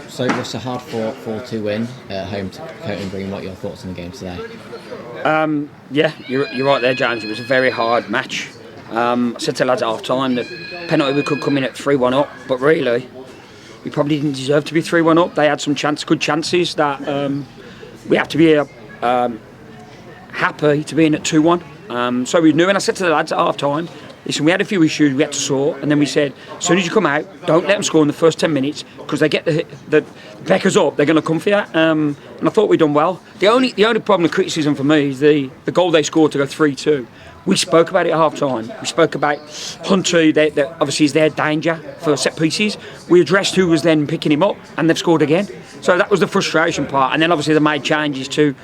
So it was a hard 4-2 win at home to Coton Green. What are your thoughts on the game today? Yeah, you're right there, James. It was a very hard match. I said to the lads at half time that penalty we could come in at 3-1 up, but really we probably didn't deserve to be 3-1 up. They had some good chances that we have to be happy to be in at 2-1. So we knew, and I said to the lads at half time, listen, we had a few issues we had to sort, and then we said, as soon as you come out, don't let them score in the first 10 minutes, because they get the peckers up, they're going to come for you. And I thought we'd done well. The only problem, the criticism for me, is the goal they scored to go 3-2. We spoke about it at half time. We spoke about Hunter, that obviously is their danger for set pieces. We addressed who was then picking him up, and they've scored again. So that was the frustration part. And then obviously they made changes to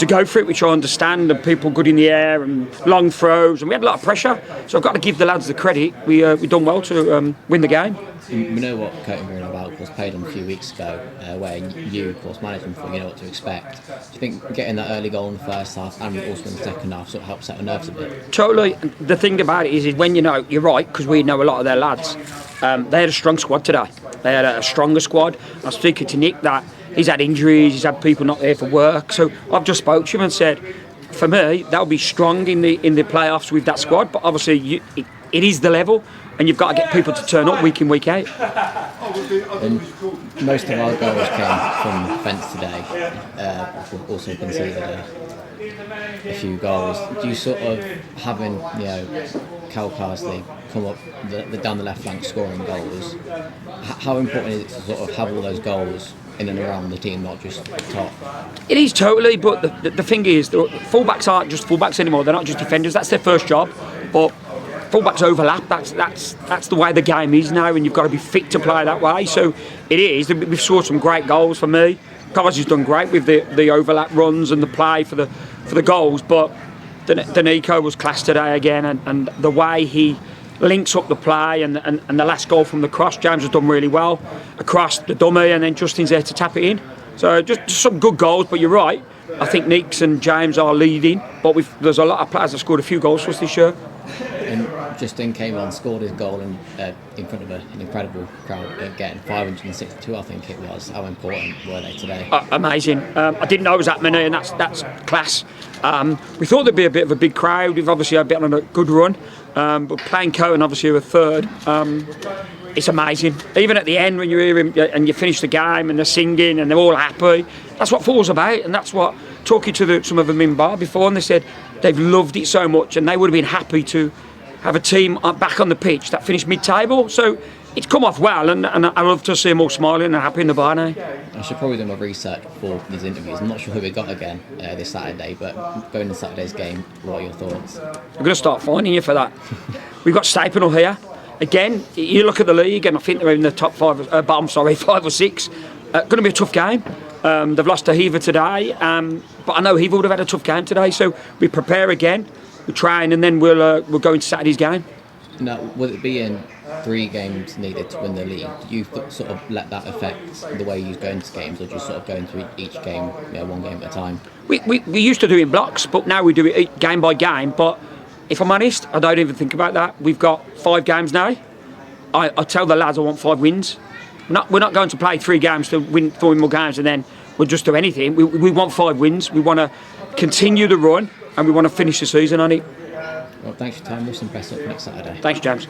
go for it, which I understand, and people good in the air and long throws, and we had a lot of pressure. So I've got to give the lads the credit. We done well to win the game. We know what Coton Green are about. Was played on a few weeks ago, where you, of course, managed them, before you know what to expect. Do you think getting that early goal in the first half and also in the second half sort of helps set the nerves a bit? Totally. The thing about it is when you know, you're right, because we know a lot of their lads. They had a strong squad today. They had a stronger squad. I was speaking to Nick that he's had injuries, he's had people not there for work. So I've just spoke to him and said, for me, that'll be strong in the playoffs with that squad. But obviously, it is the level, and you've got to get people to turn up week in, week out. And most of our goals came from defence today. We've also conceded a few goals. Do you sort of, having Cal Carsley come up down the left flank scoring goals, how important is it to sort of have all those goals in and around the team, not just top? It is totally, but the thing is, the fullbacks aren't just fullbacks anymore. They're not just defenders. That's their first job, but fullbacks overlap. That's the way the game is now, and you've got to be fit to play that way. So it is. We've scored some great goals for me. Carsley's done great with the overlap runs and the play for the goals, but Danico was class today again, and the way he links up the play and the last goal from the cross, James has done really well across the dummy, and then Justin's there to tap it in. So just some good goals, but you're right. I think Neeks and James are leading, but there's a lot of players that scored a few goals for us this year. And Justin came on, scored his goal in front of an incredible crowd, getting 562, I think it was. How important were they today? Amazing. I didn't know it was that many, and that's class. We thought there'd be a bit of a big crowd. We've obviously been on a good run, but playing Coton obviously were third. It's amazing. Even at the end when you hear him and you finish the game and they're singing and they're all happy, that's what football's about, and that's what, talking to some of them in bar before, and they said they've loved it so much and they would have been happy to have a team back on the pitch that finished mid-table. So it's come off well, and I love to see them all smiling and happy in the bar now. I should probably do my research for these interviews. I'm not sure who we got again this Saturday, but going to Saturday's game, what are your thoughts? We're going to start finding you for that. We've got Stapenhill here. Again, you look at the league, and I think they're in the top five or six. Going to be a tough game. They've lost to Hayward today, but I know Hayward would have had a tough game today, so we prepare again, we train, and then we'll go into Saturday's game. Now, will it be in 3 games needed to win the league? Do you sort of let that affect the way you go into games, or just sort of go into each game, one game at a time? We used to do it in blocks, but now we do it game by game. But if I'm honest, I don't even think about that. We've got 5 games now. I tell the lads I want 5 wins. We're not going to play 3 games to win 4 more games and then we'll just do anything. We want 5 wins. We want to continue the run, and we want to finish the season on it. Well, thanks for your time. Wish them best luck next Saturday. Thanks, James.